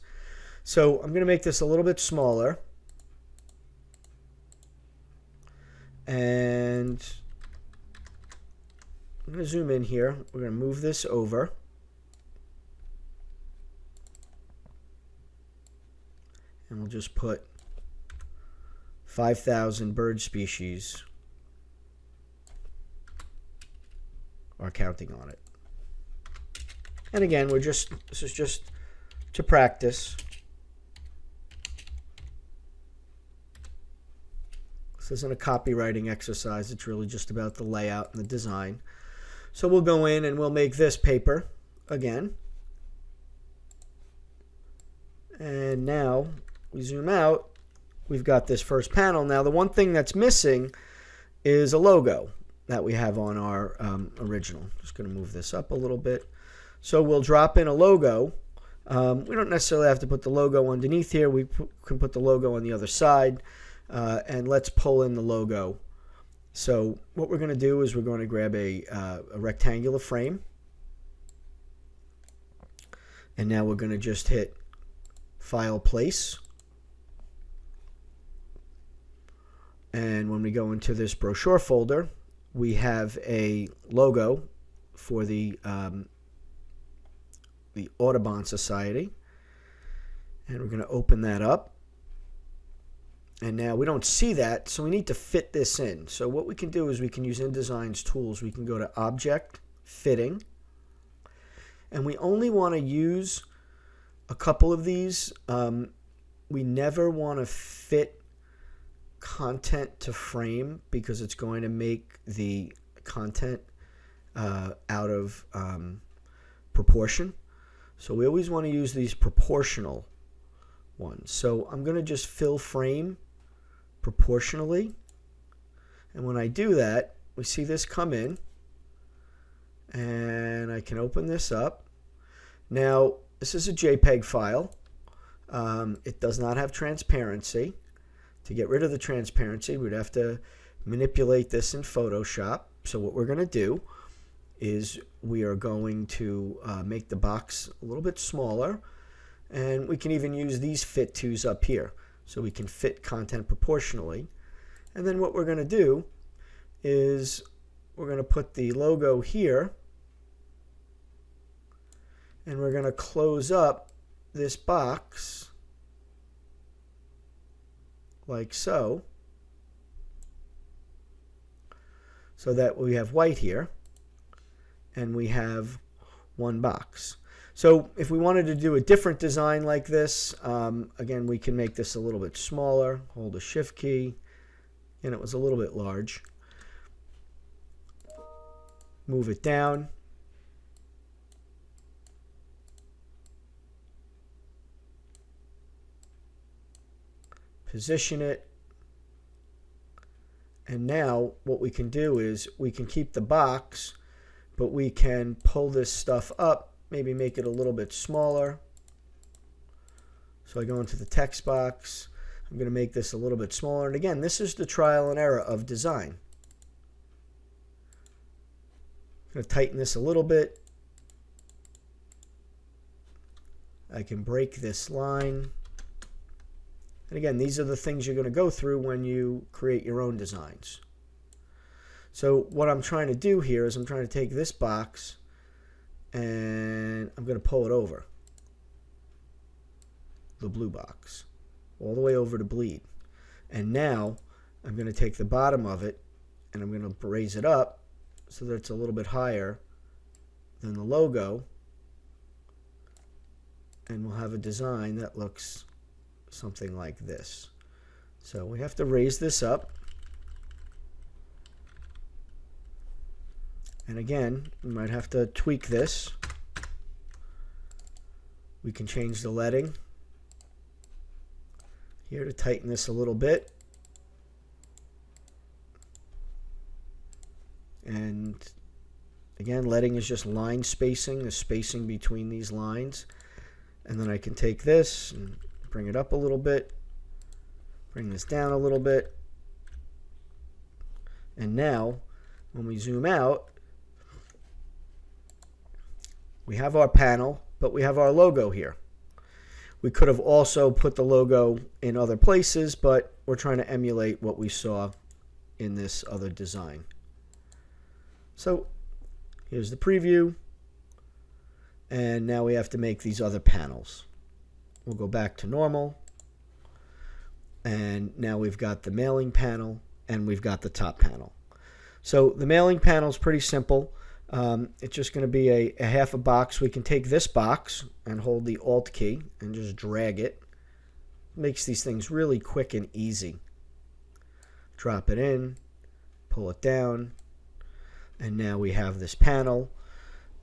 So I'm going to make this a little bit smaller, and I'm going to zoom in here. We're going to move this over. And we'll just put 5,000 bird species are counting on it. And again, this is just to practice. This isn't a copywriting exercise. It's really just about the layout and the design. So we'll go in and we'll make this paper again. And now we zoom out. We've got this first panel. Now the one thing that's missing is a logo that we have on our original. Just going to move this up a little bit. So we'll drop in a logo. We don't necessarily have to put the logo underneath here. We can put the logo on the other side. And let's pull in the logo. So what we're going to do is we're going to grab a rectangular frame. And now we're going to just hit File, Place. And when we go into this brochure folder, we have a logo for the Audubon Society. And we're going to open that up. And now we don't see that, so we need to fit this in. So what we can do is we can use InDesign's tools. We can go to Object, Fitting, and we only want to use a couple of these. We never want to fit content to frame because it's going to make the content out of proportion. So we always want to use these proportional ones. So I'm going to just fill frame proportionally, and when I do that, we see this come in, and I can open this up. Now this is a JPEG file. It does not have transparency. To get rid of the transparency, we'd have to manipulate this in Photoshop. So what we're going to do is we are going to make the box a little bit smaller, and we can even use these fit tos up here. So we can fit content proportionally. And then what we're going to do is we're going to put the logo here, and we're going to close up this box like so, so that we have white here and we have one box. So if we wanted to do a different design like this, again, we can make this a little bit smaller, hold a shift key, and it was a little bit large. Move it down. Position it. And now what we can do is we can keep the box, but we can pull this stuff up maybe make it a little bit smaller. So I go into the text box. I'm going to make this a little bit smaller. And again, this is the trial and error of design. I'm going to tighten this a little bit. I can break this line. And again, these are the things you're going to go through when you create your own designs. So what I'm trying to do here is I'm trying to take this box and I'm going to pull it over. The blue box. All the way over to bleed. And now I'm going to take the bottom of it and I'm going to raise it up so that it's a little bit higher than the logo. And we'll have a design that looks something like this. So we have to raise this up. And again, we might have to tweak this. We can change the leading here to tighten this a little bit. And again, leading is just line spacing, the spacing between these lines. And then I can take this and bring it up a little bit, bring this down a little bit. And now, when we zoom out, we have our panel, but we have our logo here. We could have also put the logo in other places, but we're trying to emulate what we saw in this other design. So here's the preview. And now we have to make these other panels. We'll go back to normal. And now we've got the mailing panel and we've got the top panel. So the mailing panel is pretty simple. It's just going to be a half a box. We can take this box and hold the Alt key and just drag it. Makes these things really quick and easy. Drop it in, pull it down, and now we have this panel.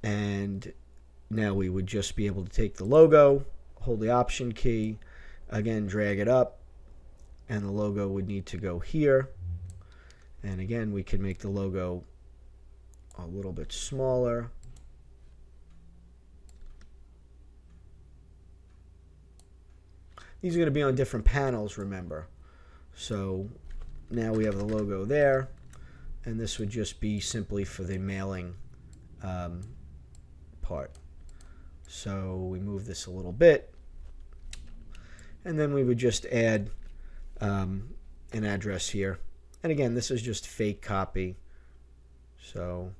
And now we would just be able to take the logo, hold the Option key, again drag it up, and the logo would need to go here. And again, we can make the logo a little bit smaller. These are going to be on different panels, remember. So now we have the logo there, and this would just be simply for the mailing part. So we move this a little bit, and then we would just add an address here. And again, this is just fake copy. So I'm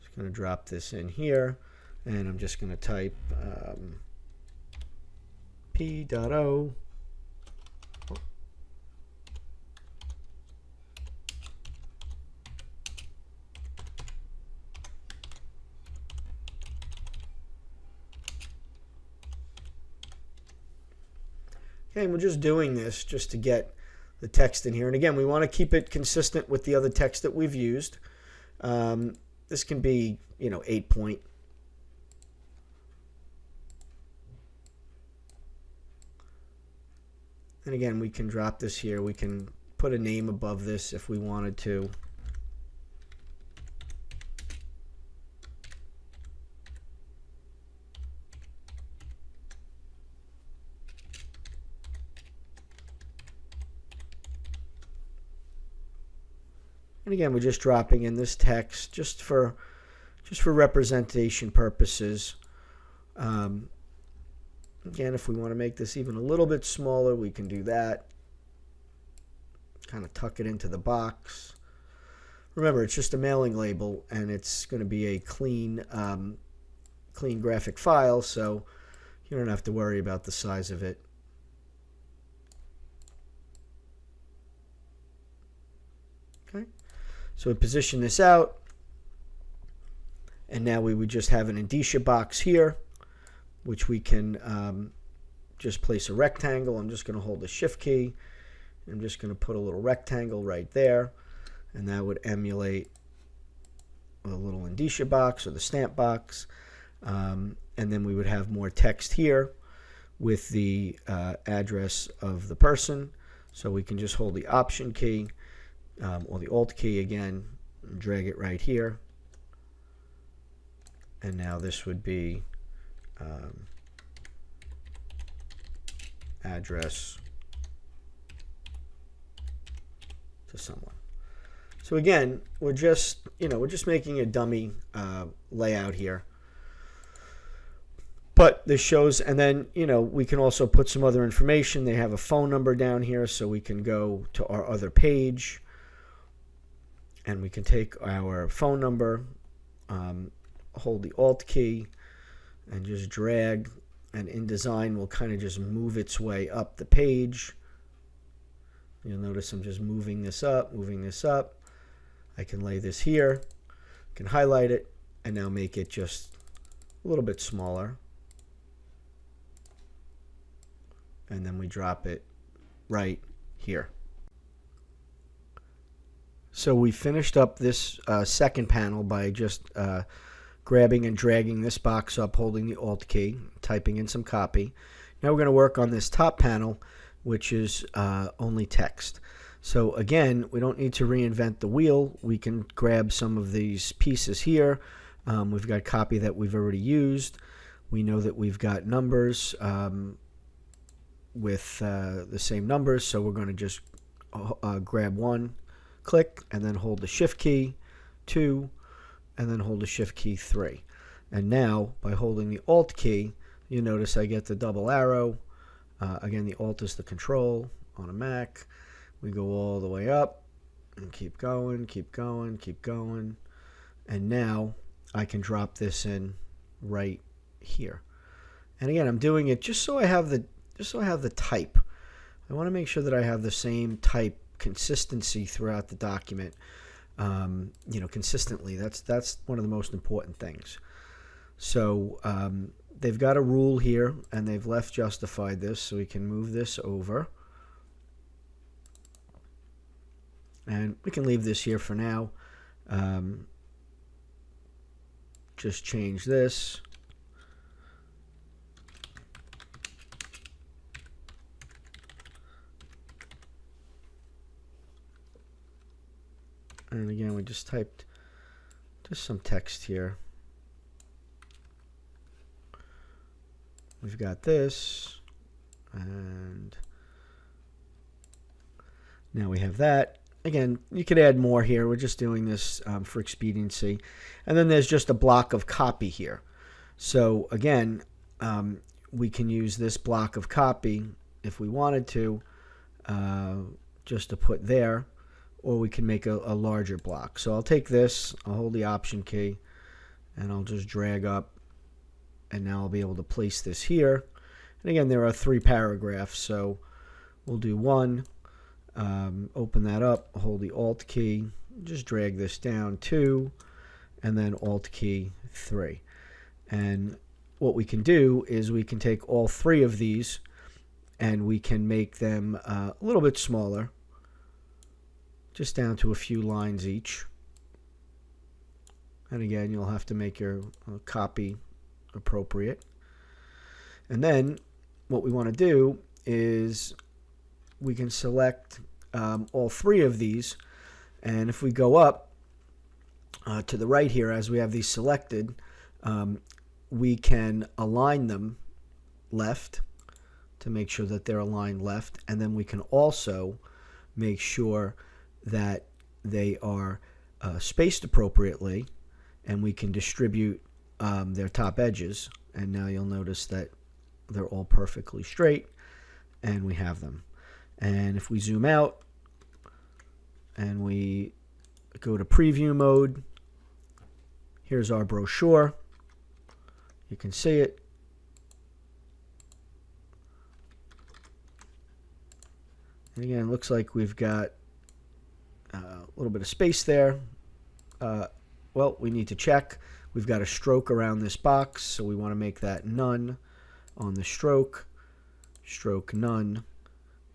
just going to drop this in here, and I'm just going to type P.O. Okay, and we're just doing this just to get the text in here. And again, we want to keep it consistent with the other text that we've used. This can be, 8 point. And again, we can drop this here. We can put a name above this if we wanted to. And again, we're just dropping in this text just for representation purposes. Again, if we want to make this even a little bit smaller, we can do that. Kind of tuck it into the box. Remember, it's just a mailing label, and it's going to be a clean graphic file, so you don't have to worry about the size of it. Okay. So we position this out, and now we would just have an indicia box here, which we can just place a rectangle. I'm just going to hold the Shift key. I'm just going to put a little rectangle right there, and that would emulate a little indicia box or the stamp box. And then we would have more text here with the address of the person. So we can just hold the Option key or the Alt key again, and drag it right here. And now this would be address to someone. So again, we're just making a dummy layout here. But this shows, and then, we can also put some other information. They have a phone number down here, so we can go to our other page, and we can take our phone number, hold the Alt key, and just drag, and InDesign will kind of just move its way up the page. You'll notice I'm just moving this up. I can lay this here, I can highlight it, and now make it just a little bit smaller. And then we drop it right here. So we finished up this second panel by just grabbing and dragging this box up, holding the Alt key, typing in some copy. Now we're going to work on this top panel, which is only text. So again, we don't need to reinvent the wheel. We can grab some of these pieces here. We've got copy that we've already used. We know that we've got numbers with the same numbers, so we're going to just grab one, click, and then hold the Shift key, 2, and then hold the Shift key, 3. And now, by holding the Alt key, you notice I get the double arrow. Again, the Alt is the control on a Mac. We go all the way up and keep going. And now I can drop this in right here. And again, I'm doing it just so I have the type. I want to make sure that I have the same type consistency throughout the document. Consistently. That's one of the most important things. So they've got a rule here, and they've left justified this, so we can move this over. And we can leave this here for now. Just change this. And again, we just typed just some text here. We've got this, and now we have that. Again, you could add more here. We're just doing this for expediency. And then there's just a block of copy here. So again, we can use this block of copy if we wanted to, just to put there, or we can make a larger block. So I'll take this, I'll hold the Option key, and I'll just drag up, and now I'll be able to place this here. And again, there are 3 paragraphs, so we'll do 1. Open that up, hold the Alt key, just drag this down, 2, and then Alt key, 3. And what we can do is we can take all 3 of these and we can make them a little bit smaller, just down to a few lines each. And again, you'll have to make your copy appropriate. And then what we want to do is we can select all 3 of these, and if we go up to the right here as we have these selected, we can align them left to make sure that they're aligned left, and then we can also make sure that they are spaced appropriately, and we can distribute their top edges, and now you'll notice that they're all perfectly straight, and we have them. And if we zoom out and we go to preview mode, here's our brochure. You can see it. And again, it looks like we've got a little bit of space there. Well, we need to check. We've got a stroke around this box, so we want to make that none on the stroke. Stroke none,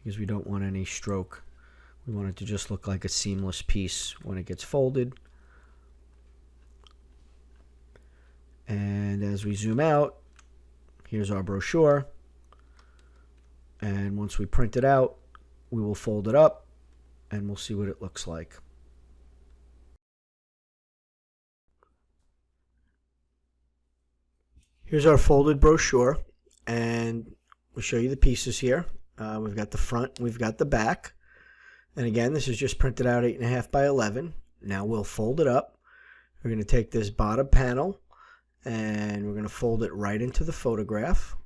because we don't want any stroke. We want it to just look like a seamless piece when it gets folded. And as we zoom out, here's our brochure. And once we print it out, we will fold it up, and we'll see what it looks like. Here's our folded brochure, and we'll show you the pieces here. We've got the front, we've got the back, and again, this is just printed out 8.5 by 11. Now we'll fold it up. We're going to take this bottom panel and we're going to fold it right into the photograph,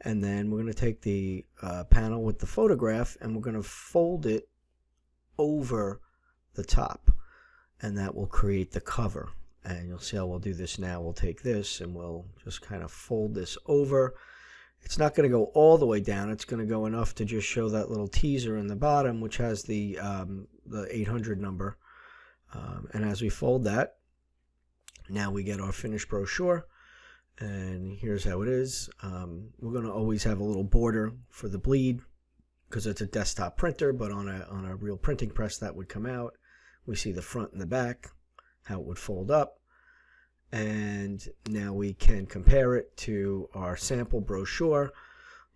and then we're going to take the panel with the photograph and we're going to fold it over the top, and that will create the cover. And you'll see how we'll do this now. We'll take this and we'll just kind of fold this over. It's not going to go all the way down. It's going to go enough to just show that little teaser in the bottom, which has the 800 number. And as we fold that, now we get our finished brochure. And here's how it is. We're going to always have a little border for the bleed because it's a desktop printer, but on a real printing press that would come out. We see the front and the back, how it would fold up. And now we can compare it to our sample brochure.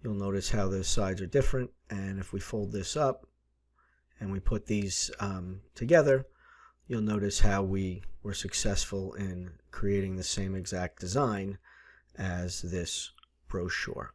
You'll notice how the sides are different, and if we fold this up and we put these together, you'll notice how we were successful in creating the same exact design as this brochure.